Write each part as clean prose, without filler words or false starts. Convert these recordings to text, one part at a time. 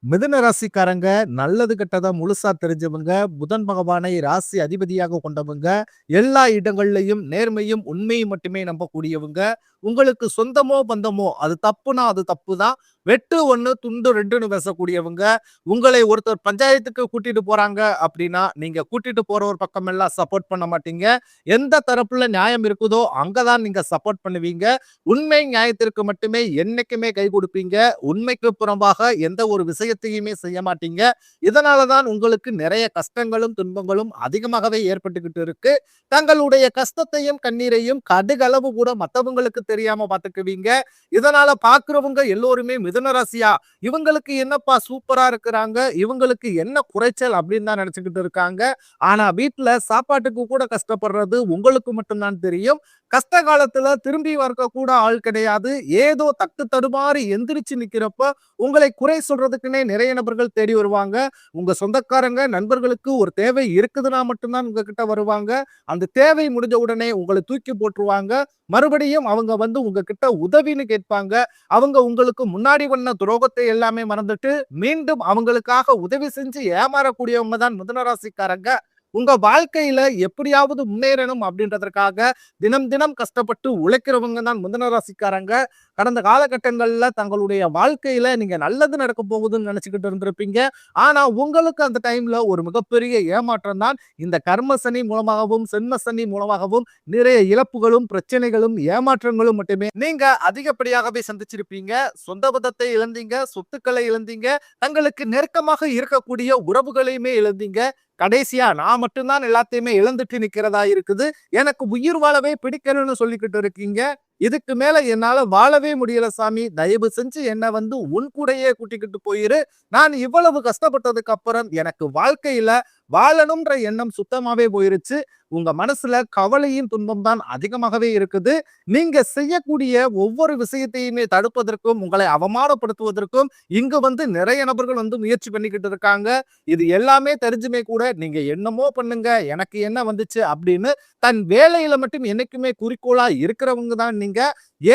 மிதுன ராசிக்காரங்க நல்லது கெட்டதா முழுசா தெரிஞ்சவங்க, புதன் பகவானை ராசி அதிபதியாக கொண்டவங்க, எல்லா இடங்கள்லயும் நேர்மையும், உண்மையும் மட்டுமே நம்பக்கூடியவங்க. உங்களுக்கு சொந்தமோ, பந்தமோ அது தப்புனா அது தப்புதான். வெட்டு 1 துண்டு 2ன்னு பேசக்கூடியவங்க. உங்களை ஒருத்தர் பஞ்சாயத்துக்கு கூட்டிட்டு போறாங்க அப்படின்னா, நீங்க கூட்டிட்டு போற ஒரு பக்கமெல்லாம் சப்போர்ட் பண்ண மாட்டீங்க. எந்த தரப்புல நியாயம் இருக்குதோ, அங்க தான் நீங்க சப்போர்ட் பண்ணுவீங்க. உண்மை நியாயத்திற்கு மட்டுமே என்னைக்குமே கை கொடுப்பீங்க. உண்மைக்கு புறம்பாக எந்த ஒரு விஷயத்தையுமே செய்ய மாட்டீங்க. இதனால தான் உங்களுக்கு நிறைய கஷ்டங்களும், துன்பங்களும் அதிகமாகவே ஏற்பட்டுக்கிட்டு இருக்கு. தங்களுடைய கஷ்டத்தையும், கண்ணீரையும் கடுகளவு கூட மத்தவங்களுக்கு தெரியாம பார்த்துக்குவீங்க. இதனால பார்க்கிறவங்க எல்லோருமே மிதுன ராசியா, இவங்களுக்கு என்னப்பா சூப்பரா இருக்கிறாங்க, இவங்களுக்கு என்ன குறைச்சல் அப்படின்னு தான் நினைச்சுக்கிட்டு இருக்காங்க. ஆனா வீட்ல சாப்பாட்டுக்கு கூட கஷ்டப்படுறது உங்களுக்கு மட்டும் தான் தெரியும். கஷ்ட காலத்துல திரும்பி வரக்க கூட ஆள் கிடையாது. ஏதோ தட்டு தடுமாறி எந்திரிச்சு நிக்கிறப்ப உங்களை குறை சொல்றதுக்குன்னே நிறைய நபர்கள் தேடி வருவாங்க. உங்க சொந்தக்காரங்க, நண்பர்களுக்கு ஒரு தேவை இருக்குதுன்னா மட்டும்தான் உங்ககிட்ட வருவாங்க. அந்த தேவை முடிஞ்ச உடனே உங்கள தூக்கி போட்டுருவாங்க. மறுபடியும் அவங்க வந்து உங்ககிட்ட உதவின்னு கேட்பாங்க. அவங்க உங்களுக்கு முன்னாடி பண்ண துரோகத்தை எல்லாமே மறந்துட்டு, மீண்டும் அவங்களுக்காக உதவி செஞ்சு ஏமாறக்கூடியவங்க தான் மிதுன ராசிக்காரங்க. உங்க வாழ்க்கையில எப்படியாவது முன்னேறணும் அப்படின்றதற்காக தினம் தினம் கஷ்டப்பட்டு உழைக்கிறவங்க தான் மிதுன ராசிக்காரங்க. கடந்த காலகட்டங்கள்ல தங்களுடைய வாழ்க்கையில நீங்க நல்லது நடக்க போகுதுன்னு நினைச்சுக்கிட்டு இருந்திருப்பீங்க. ஆனா உங்களுக்கு அந்த டைம்ல ஒரு மிகப்பெரிய ஏமாற்றம் தான் இந்த கர்ம சனி மூலமாகவும், சென்ம சனி மூலமாகவும் நிறைய இழப்புகளும், பிரச்சனைகளும், ஏமாற்றங்களும் மட்டுமே நீங்க அதிகப்படியாகவே சந்திச்சிருப்பீங்க. சொந்த பந்தத்தை இழந்தீங்க, சொத்துக்களை இழந்தீங்க, தங்களுக்கு நெருக்கமாக இருக்கக்கூடிய உறவுகளையுமே இழந்தீங்க. கடைசியா நான் மட்டும்தான் எல்லாத்தையுமே இழந்துட்டு நிக்கிறதா இருக்குது. எனக்கு உயிர் வாழவே பிடிக்கலன்னு சொல்லிக்கிட்டு இருக்கீங்க. இதுக்கு மேல என்னால வாழவே முடியல சாமி. தயவு செஞ்சு என்ன வந்து உன் கூடயே கூட்டிக்கிட்டு போயிரு. நான் இவ்வளவு கஷ்டப்பட்டதுக்கு அப்புறம் எனக்கு வாழ்க்கையில வாழணும்ன்ற எண்ணம் சுத்தமாவே போயிருச்சு. உங்க மனசுல கவலையும் துன்பம் தான் அதிகமாகவே இருக்குது. நீங்க செய்யக்கூடிய ஒவ்வொரு விஷயத்தையுமே தடுப்பதற்கும், உங்களை அவமானப்படுத்துவதற்கும் இங்கு வந்து நிறைய நபர்கள் வந்து முயற்சி பண்ணிக்கிட்டு இருக்காங்க. இது எல்லாமே தெரிஞ்சுமே கூட நீங்க என்னமோ பண்ணுங்க, எனக்கு என்ன வந்துச்சு அப்படின்னு தன் வேலையில மட்டும் என்னைக்குமே குறிக்கோளா இருக்கிறவங்க தான் நீங்க.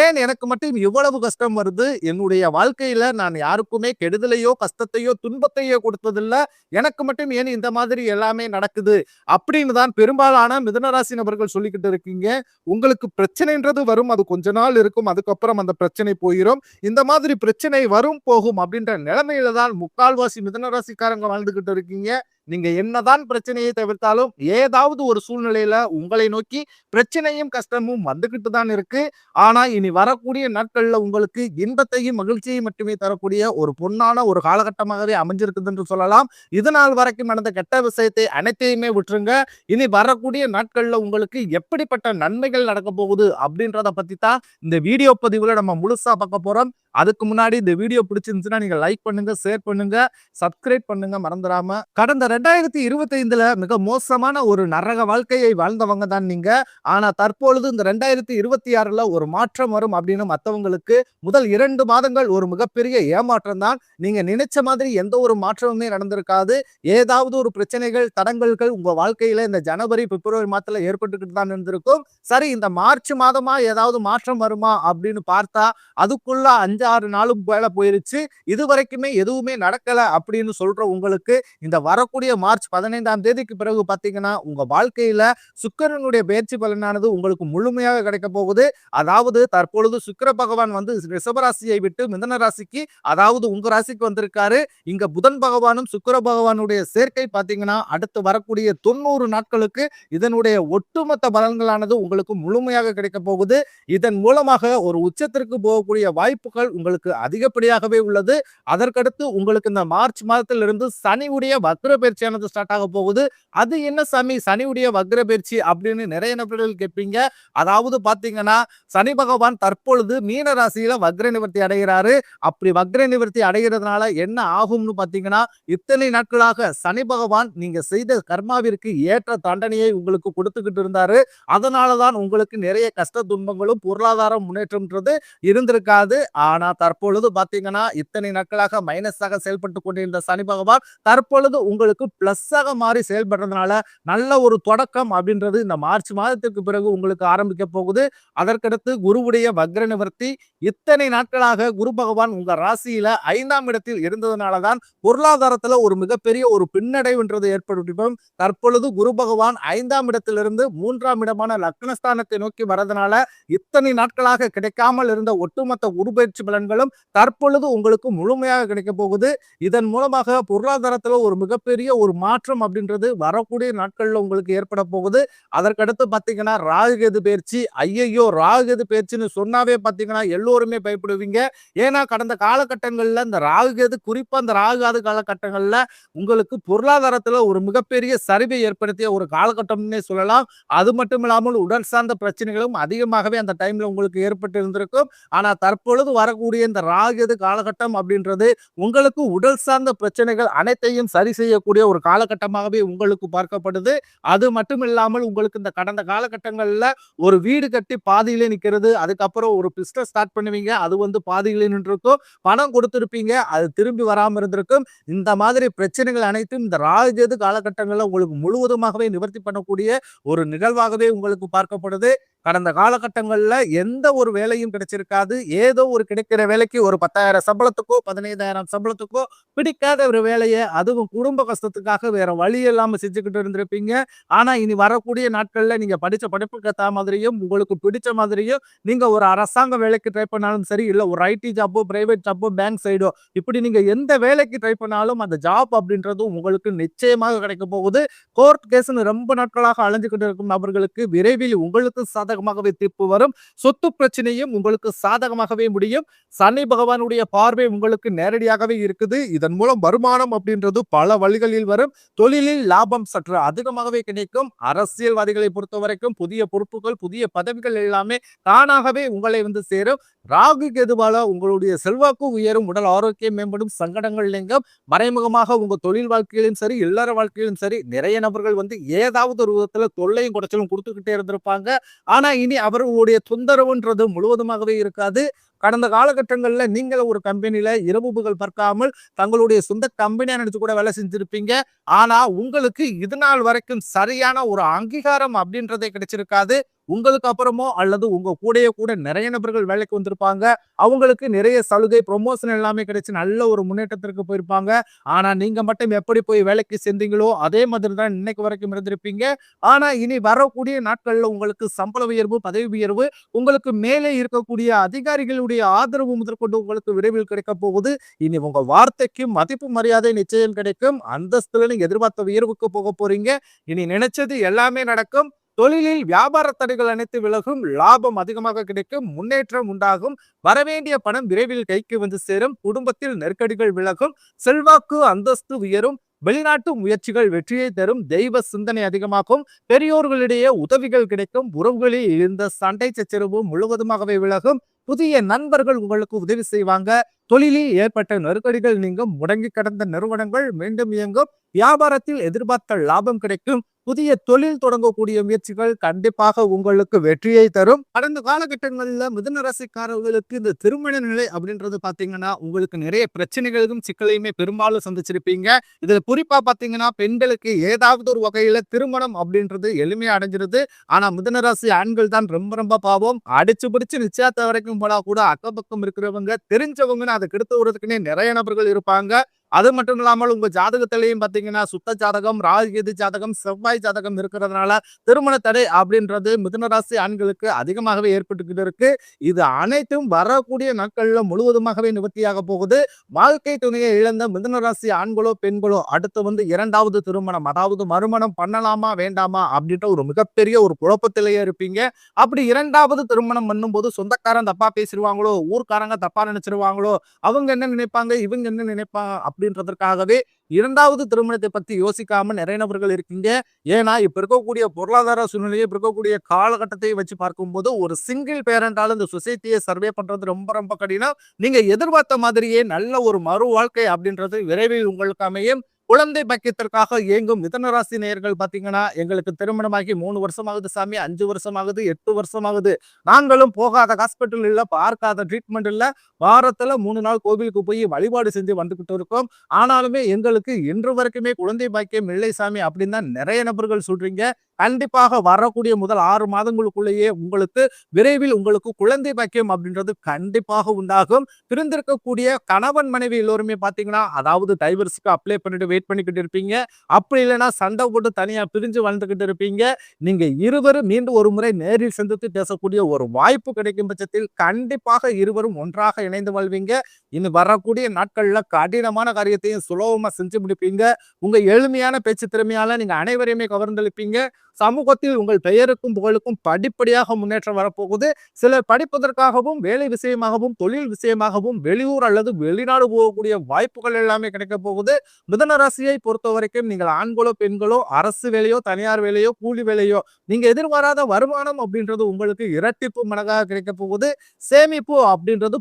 ஏன் எனக்கு மட்டும் இவ்வளவு கஷ்டம் வருது? என்னுடைய வாழ்க்கையில நான் யாருக்குமே கெடுதலையோ, கஷ்டத்தையோ, துன்பத்தையோ கொடுத்ததில்ல. எனக்கு மட்டும் ஏன் இந்த மாதிரி எல்லாமே நடக்குது? அப்படின்னு தான் பெரும்பாலான மிதுன ராசி நபர்கள் சொல்லிக்கிட்டு இருக்கீங்க. உங்களுக்கு பிரச்சனைன்றது வரும். அது கொஞ்ச நாள் இருக்கும். அதுக்கப்புறம் அந்த பிரச்சனை போயிரும். இந்த மாதிரி பிரச்சனை வரும், போகும் அப்படின்ற நிலைமையில தான் முக்கால்வாசி மிதுன ராசிக்காரங்க வாழ்ந்துகிட்டு இருக்கீங்க. நீங்க என்னதான் பிரச்சனையை தவிர்த்தாலும் ஏதாவது ஒரு சூழ்நிலையில உங்களை நோக்கி பிரச்சனையும் கஷ்டமும் வந்துகிட்டு தான் இருக்கு. ஆனா இனி வரக்கூடிய நாட்கள்ல உங்களுக்கு இன்பத்தையும் மகிழ்ச்சியையும் மட்டுமே தரக்கூடிய ஒரு பொன்னான ஒரு காலகட்டமாகவே அமைஞ்சிருக்குது என்று சொல்லலாம். இது நாள் வரைக்கும் நடந்த கெட்ட விஷயத்தை அனைத்தையுமே விட்டுருங்க. இனி வரக்கூடிய நாட்கள்ல உங்களுக்கு எப்படிப்பட்ட நன்மைகள் நடக்க போகுது அப்படின்றத பத்தி தான் இந்த வீடியோ பதிவுல நம்ம முழுசா பார்க்க போறோம். அதுக்கு முன்னாடி இந்த வீடியோ பிடிச்சிருந்துச்சுன்னா நீங்க லைக் பண்ணுங்க, ஷேர் பண்ணுங்க, சப்ஸ்கிரைப் பண்ணுங்க மறந்துடாம. கடந்த 2025ல மிக மோசமான ஒரு நரக வாழ்க்கையை வாழ்ந்தவங்க தான் நீங்க. ஆனா தற்பொழுது இந்த 2026ல ஒரு மாற்றம் வரும் அப்படின்னு மத்தவங்களுக்கு முதல் 2 மாதங்கள் ஒரு மிகப்பெரிய ஏமாற்றம் தான். நீங்க நினைச்ச மாதிரி எந்த ஒரு மாற்றமுமே நடந்திருக்காது. ஏதாவது ஒரு பிரச்சனைகள், தடங்கல்கள் உங்க வாழ்க்கையில இந்த ஜனவரி, பிப்ரவரி மாதத்துல ஏற்பட்டுக்கிட்டு தான் இருந்திருக்கும். சரி, இந்த மார்ச் மாதமா ஏதாவது மாற்றம் வருமா அப்படின்னு பார்த்தா அதுக்குள்ள 5, 6 நாளும் மேல போயிருச்சு. இதுவரைக்குமே எதுவுமே நடக்கல அப்படின்னு சொல்ற உங்களுக்கு இந்த வரக்கூடிய மார்ச் 15ஆம் தேதிக்கு பிறகு பாத்தீங்கன்னா உங்க வாழ்க்கையில சுக்கிரனுடைய பெயர்ச்சி பலனானது உங்களுக்கு முழுமையாக கிடைக்க போகுது. அதாவது தற்பொழுது சுக்கிர பகவான் வந்து ரிஷபராசியை விட்டு மிதுன ராசிக்கு, அதாவது உங்க ராசிக்கு வந்திருக்காரு. இங்க புதன் பகவானும் சுக்கிர பகவானுடைய சேர்க்கை பாத்தீங்கன்னா அடுத்து வரக்கூடிய 90 நாட்களுக்கு இதனுடைய ஒட்டுமொத்த பலன்களானது உங்களுக்கு முழுமையாக கிடைக்க போகுது. இதன் மூலமாக ஒரு உச்சத்திற்கு போகக்கூடிய வாய்ப்புகள் உங்களுக்கு அதிகப்படியாகவே உள்ளது. அதற்கடுத்து உங்களுக்கு இந்த மார்ச் மாதத்திலிருந்து சனியுடைய வக்ர பயிற்சியானது ஸ்டார்ட் ஆக போகுது. அது என்ன சாமி சனியுடைய வக்ர பயிற்சி அப்படின்னு நிறைய நபர்கள் கேட்பீங்க. அதாவது பாத்தீங்கன்னா சனி பகவான் தற்பொழுது மீன ராசியில வக்ர நிவர்த்தி அடைகிறாரு. அப்படி வக்ர நிவர்த்தி அடைகிறதுனால என்ன ஆகும்னு பாத்தீங்கன்னா, இத்தனை நாட்களாக சனி பகவான் நீங்க செய்த கர்மாவிற்கு ஏற்ற தண்டனையை உங்களுக்கு கொடுத்துக்கிட்டு இருந்தாரு. அதனாலதான் உங்களுக்கு நிறைய கஷ்ட துன்பங்களும் பொருளாதார முன்னேற்றம்ன்றது இருந்திருக்காது. ஆனா தற்பொழுது பாத்தீங்கன்னா இத்தனை நாட்களாக மைனஸாக செயல்பட்டு கொண்டிருந்த சனி பகவான் தற்பொழுது உங்களுக்கு பிளஸ்ஸாக மாறி செயல்படுறதுனால நல்ல ஒரு தொடக்கம் அப்படின்றது இந்த மார்ச் மாதத்துக்கு பிறகு உங்களுக்கு ஆரம்பிக்க போகுது. அதற்கடுத்து குரு குருவுடைய வக்ர நிவர்த்தி. இத்தனை நாட்களாக குரு பகவான் உங்க ராசியில 5ஆம் இடத்தில் இருந்ததுனாலதான் பொருளாதாரத்துல ஒரு மிகப்பெரிய ஒரு பின்னடைவுன்றது ஏற்படும். தற்பொழுது குரு பகவான் 5ஆம் இடத்திலிருந்து 3ஆம் இடமான லக்னஸ்தானத்தை நோக்கி வரதுனால இத்தனை நாட்களாக கிடைக்காமல் இருந்த ஒட்டுமொத்த குரு பயிற்சி பலன்களும் தற்பொழுது உங்களுக்கு முழுமையாக கிடைக்க போகுது. இதன் மூலமாக பொருளாதாரத்துல ஒரு மிகப்பெரிய ஒரு மாற்றம் அப்படின்றது வரக்கூடிய நாட்கள்ல உங்களுக்கு ஏற்பட போகுது. அதற்கடுத்து பாத்தீங்கன்னா ராகுகேது பயிற்சி. ஐயையோ, ராகுகேது பயிற்சின்னு சொன்னாவே பாத்தீங்கன்னா எல்லோருமே பயப்படுவீங்க. ஏன்னா கடந்த காலகட்டங்கள்ல இந்த ராகுகேது, குறிப்பா இந்த ராகுகாது காலகட்டங்கள்ல உங்களுக்கு பொருளாதாரத்துல ஒரு மிகப்பெரிய சரிவை ஏற்படுத்திய ஒரு காலகட்டம்னே சொல்லலாம். அது மட்டும் இல்லாமல் உடல் சார்ந்த பிரச்சனைகளும் அதிகமாகவே அந்த டைம்ல உங்களுக்கு ஏற்பட்டு இருந்திருக்கும். ஆனா தற்பொழுது வரக்கூடிய இந்த ராகுகேது காலகட்டம் அப்படின்றது உங்களுக்கு உடல் சார்ந்த பிரச்சனைகள் அனைத்தையும் சரி செய்யக்கூடிய ஒரு காலகட்டமாகவே உங்களுக்கு பார்க்கப்படுது. அது மட்டும் இல்லாமல் உங்களுக்கு இந்த கடந்த காலகட்டங்கள்ல ஒரு வீடு கட்டி பாதியிலே நிக்கிறது, அதுக்கப்புறம் ஒரு பிசினஸ் ஸ்டார்ட் பண்ணுவீங்க, அது பாதியிலே நின்றுருக்கும், பணம் கொடுத்திருப்பீங்க, அது திரும்பி வராம இருந்திருக்கும். இந்த மாதிரி பிரச்சனைகள் அனைத்தும் இந்த ராகுகேது காலகட்டங்கள்ல உங்களுக்கு முழுவதுமாகவே நிவர்த்தி பண்ணக்கூடிய ஒரு நிகழ்வாகவே உங்களுக்கு பார்க்கப்படுது. கடந்த காலகட்டங்கள்ல எந்த ஒரு வேலையும் கிடைச்சிருக்காது. ஏதோ ஒரு கிடைக்கிற வேலைக்கு ஒரு 10,000 சம்பளத்துக்கோ 15,000 சம்பளத்துக்கோ பிடிக்காத ஒரு வேலையை, அதுவும் குடும்ப கஷ்டத்துக்காக வேற வழி இல்லாம செஞ்சுக்கிட்டு இருந்திருப்பீங்க. ஆனா இனி வரக்கூடிய நாட்கள்ல நீங்க படிச்ச படிப்புக்கு ஏத்த மாதிரியும் உங்களுக்கு பிடிச்ச மாதிரியும் நீங்க ஒரு அரசாங்க வேலைக்கு ட்ரை பண்ணாலும் சரி, இல்ல ஒரு ஐடி ஜாப்போ, பிரைவேட் ஜாப்போ, பேங்க் சைடோ, இப்படி நீங்க எந்த வேலைக்கு ட்ரை பண்ணாலும் அந்த ஜாப் அப்படின்றது உங்களுக்கு நிச்சயமாக கிடைக்க போகுது. கோர்ட் கேஸ்ன்னு ரொம்ப நாட்களாக அலைஞ்சுக்கிட்டு இருக்கும் நபர்களுக்கு விரைவில் உங்களுக்கு சாதகமாகவே தீர்ப்பு வரும். சொத்து பிரச்சனையும் உங்களுக்கு சாதகமாகவே முடியும். சனி பகவானுடைய பார்வை உங்களுக்கு நேரடியாகவே இருக்குது. இதன் மூலம் வருமானம் அப்படின்றது பல வழிகளில் வரும். தொழிலில் லாபம் சற்று அதிகமாகவே கிடைக்கும். அரசியல்வாதிகளை பொறுத்த வரைக்கும் புதிய பொறுப்புகள், புதிய பதவிகள் எல்லாமே தானாகவே உங்களை சேரும். ராகு கேதுவால உங்களுடைய செல்வாக்கு உயரும், உடல் ஆரோக்கியம் மேம்படும், சங்கடங்கள் நீங்கும். மறைமுகமாக உங்க தொழில் வாழ்க்கையிலும் சரி, இல்லற வாழ்க்கையிலும் சரி, நிறைய நபர்கள் ஏதாவது ஒரு விதத்துல தொல்லையும் குடைச்சலும் கொடுத்துக்கிட்டே இருந்திருப்பாங்க. ஆனா இனி அவர்களுடைய தொந்தரவுன்றது முழுவதுமாகவே இருக்காது. கடந்த காலகட்டங்கள்ல நீங்கள் ஒரு கம்பெனில இரவுகள் பார்க்காமல் தங்களுடைய சொந்த கம்பெனியா நினைச்சு கூட வேலை செஞ்சிருப்பீங்க. ஆனா உங்களுக்கு இது நாள் வரைக்கும் சரியான ஒரு அங்கீகாரம் அப்படின்றதே கிடைச்சிருக்காது. உங்களுக்கு அப்புறமோ அல்லது உங்க கூடயே கூட நிறைய நபர்கள் வேலைக்கு வந்திருப்பாங்க. அவங்களுக்கு நிறைய சலுகை, ப்ரொமோஷன் எல்லாமே கிடைச்சு நல்ல ஒரு முன்னேற்றத்திற்கு போயிருப்பாங்க. ஆனா நீங்க மட்டும் எப்படி போய் வேலைக்கு சேர்ந்தீங்களோ அதே மாதிரி தான் இன்னைக்கு வரைக்கும் இருந்திருப்பீங்க. ஆனா இனி வரக்கூடிய நாட்கள்ல உங்களுக்கு சம்பள உயர்வு, பதவி உயர்வு, உங்களுக்கு மேலே இருக்கக்கூடிய அதிகாரிகளுடைய ஆதரவு முதற்கொண்டு உங்களுக்கு விரைவில் கிடைக்க போகுது. இனி உங்க வார்த்தைக்கு மதிப்பு மரியாதை நிச்சயம் கிடைக்கும். அந்தஸ்துல நீங்க எதிர்பார்த்த உயர்வுக்கு போக போறீங்க. இனி நினைச்சது எல்லாமே நடக்கும். தொழிலில் வியாபார தடைகள் அனைத்து விலகும். லாபம் அதிகமாக கிடைக்கும். முன்னேற்றம் உண்டாகும். வரவேண்டிய பணம் விரைவில் கைக்கு சேரும். குடும்பத்தில் நெருக்கடிகள் விலகும். செல்வாக்கு அந்தஸ்து உயரும். வெளிநாட்டு முயற்சிகள் வெற்றியை தரும். தெய்வ சிந்தனை அதிகமாகும். பெரியோர்களிடையே உதவிகள் கிடைக்கும். உறவுகளில் இருந்த சண்டை சச்சரவு முழுவதுமாகவே விலகும். புதிய நண்பர்கள் உங்களுக்கு உதவி செய்வாங்க. தொழிலில் ஏற்பட்ட நெருக்கடிகள் நீங்கும். முடங்கி கிடந்த நிறுவனங்கள் மீண்டும் இயங்கும். வியாபாரத்தில் எதிர்பார்த்த லாபம் கிடைக்கும். புதிய தொழில் தொடங்கக்கூடிய முயற்சிகள் கண்டிப்பாக உங்களுக்கு வெற்றியை தரும். கடந்த காலகட்டங்களில் மிதுன ராசிக்காரர்களுக்கு இந்த திருமண நிலை அப்படின்றது பாத்தீங்கன்னா உங்களுக்கு நிறைய பிரச்சனைகளும் சிக்கலையுமே பெரும்பாலும் சந்திச்சிருப்பீங்க. இதுல குறிப்பா பாத்தீங்கன்னா பெண்களுக்கு ஏதாவது ஒரு வகையில திருமணம் அப்படின்றது எளிமையா அடைஞ்சிருது. ஆனா மிதுன ராசி ஆண்கள் தான் ரொம்ப ரொம்ப பாவம். அடிச்சு பிடிச்சு நிச்சயத்தை வரைக்கும் போனா கூட அக்கம் பக்கம் இருக்கிறவங்க தெரிஞ்சவங்கன்னு அதை கெடுத்து விடுறதுக்குன்னே நிறைய நபர்கள் இருப்பாங்க. அது மட்டும் இல்லாமல் உங்க ஜாதகத்திலையும் பாத்தீங்கன்னா சுத்த ஜாதகம், ராகுகேது ஜாதகம், செவ்வாய் ஜாதகம் இருக்கிறதுனால திருமண தடை அப்படின்றது மிதுன ராசி ஆண்களுக்கு அதிகமாகவே ஏற்பட்டுக்கிட்டு இருக்கு. இது அனைத்தும் வரக்கூடிய நாட்கள்ல முழுவதுமாகவே நிவர்த்தியாக போகுது. வாழ்க்கை துணையை இழந்த மிதுன ராசி ஆண்களோ பெண்களோ அடுத்து இரண்டாவது திருமணம், அதாவது மறுமணம் பண்ணலாமா வேண்டாமா அப்படின்ற ஒரு மிகப்பெரிய ஒரு குழப்பத்திலேயே இருப்பீங்க. அப்படி இரண்டாவது திருமணம் பண்ணும்போது சொந்தக்காரன் தப்பா பேசிடுவாங்களோ, ஊர்க்காரங்க தப்பா நினைச்சிருவாங்களோ, அவங்க என்ன நினைப்பாங்க, இவங்க என்ன நினைப்பாங்க அப்படின்றதற்காகவே இரண்டாவது திருமணத்தை பத்தி யோசிக்காம நிறைய நபர்கள் இருக்கீங்க. ஏன்னா இப்ப இருக்கக்கூடிய பொருளாதார சூழ்நிலையை, இப்ப இருக்கக்கூடிய காலகட்டத்தை வச்சு பார்க்கும்போது ஒரு சிங்கிள் பேரண்டால இந்த சொசைட்டியை சர்வே பண்றது ரொம்ப ரொம்ப கடினம். நீங்க எதிர்பார்த்த மாதிரியே நல்ல ஒரு மறு வாழ்க்கை அப்படின்றது விரைவில் உங்களுக்கு அமையும். குழந்தை பாக்கியத்திற்காக இயங்கும் மிதுன ராசி நேயர்கள் பாத்தீங்கன்னா, எங்களுக்கு திருமணமாகி 3 வருஷம் ஆகுது சாமி, 5 வருஷம் ஆகுது, 8 வருஷம் ஆகுது, நாங்களும் போகாத ஹாஸ்பிட்டல் இல்ல, பார்க்காத ட்ரீட்மெண்ட் இல்ல, வாரத்துல 3 நாள் கோவிலுக்கு போய் வழிபாடு செஞ்சு வந்துகிட்டு இருக்கோம். ஆனாலுமே எங்களுக்கு இன்று வரைக்குமே குழந்தை பாக்கியம் இல்லை சாமி அப்படின்னு தான் நிறைய நபர்கள் சொல்றீங்க. கண்டிப்பாக வரக்கூடிய முதல் 6 மாதங்களுக்குள்ளேயே உங்களுக்கு விரைவில் உங்களுக்கு குழந்தை பாக்கியம் அப்படின்றது கண்டிப்பாக உண்டாகும். பிரிந்திருக்கக்கூடிய கணவன் மனைவி எல்லோருமே பார்த்தீங்கன்னா, அதாவது டைவர்ஸ்க்கு அப்ளை பண்ணிட்டு வெயிட் பண்ணிக்கிட்டு இருப்பீங்க. அப்படி இல்லைன்னா சண்டை போட்டு தனியா பிரிஞ்சு வாழ்ந்துகிட்டு இருப்பீங்க. நீங்க இருவரும் மீண்டும் ஒரு முறை நேரில் சந்தித்து பேசக்கூடிய ஒரு வாய்ப்பு கிடைக்கும் பட்சத்தில் கண்டிப்பாக இருவரும் ஒன்றாக இணைந்து வாழ்வீங்க. இனி வரக்கூடிய நாட்கள்ல கடினமான காரியத்தையும் சுலபமா செஞ்சு முடிப்பீங்க. உங்க எளிமையான பேச்சு திறமையால நீங்க அனைவரையுமே கவர்ந்தளிப்பீங்க. சமூகத்தில் உங்கள் பெயருக்கும் புகழுக்கும் படிப்படியாக முன்னேற்றம் வரப்போகுது. சிலர் படிப்பதற்காகவும் வேலை விஷயமாகவும் தொழில் விஷயமாகவும் வெளியூர் அல்லது வெளிநாடு போகக்கூடிய வாய்ப்புகள் எல்லாமே கிடைக்க போகுது. மிதுன ராசியை பொறுத்த வரைக்கும் நீங்கள் ஆண்களோ பெண்களோ அரசு வேலையோ தனியார் வேலையோ கூலி வேலையோ நீங்க எதிர்பாராத வருமானம் அப்படின்றது உங்களுக்கு இரட்டிப்பு மடங்காக கிடைக்க போகுது. சேமிப்பு அப்படின்றது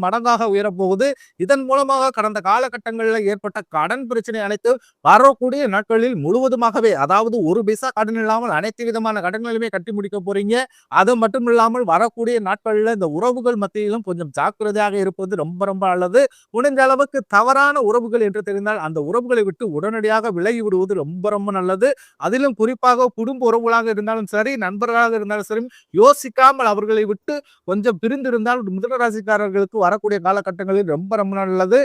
மடங்காக உயரப்போகுது. இதன் மூலமாக கடந்த காலகட்டங்களில் ஏற்பட்ட கடன் பிரச்சனை அனைத்து வரக்கூடிய நாட்களில் முழுவதுமாகவே, அதாவது ஒரு பைசா கடன் இல்லாமல் அனைத்து விதமான கடன்களையுமே கட்டி முடிக்க போறீங்க. அது மட்டும் இல்லாமல் வரக்கூடிய நாட்கள்ல இந்த உறவுகள் மத்தியிலும் கொஞ்சம் ஜாக்கிரதையாக இருப்பது ரொம்ப ரொம்ப நல்லது. முடிந்த அளவுக்கு தவறான உறவுகள் என்று தெரிந்தால் அந்த உறவுகளை விட்டு உடனடியாக விலகி விடுவது ரொம்ப ரொம்ப நல்லது. அதிலும் குறிப்பாக குடும்ப உறவுகளாக இருந்தாலும் சரி, நண்பர்களாக இருந்தாலும் சரி, யோசிக்காமல் அவர்களை விட்டு கொஞ்சம் பிரிந்திருந்தால் மிதுன ராசிக்காரர்களுக்கு வரக்கூடிய காலகட்டங்களில் ரொம்ப ரொம்ப நல்லது.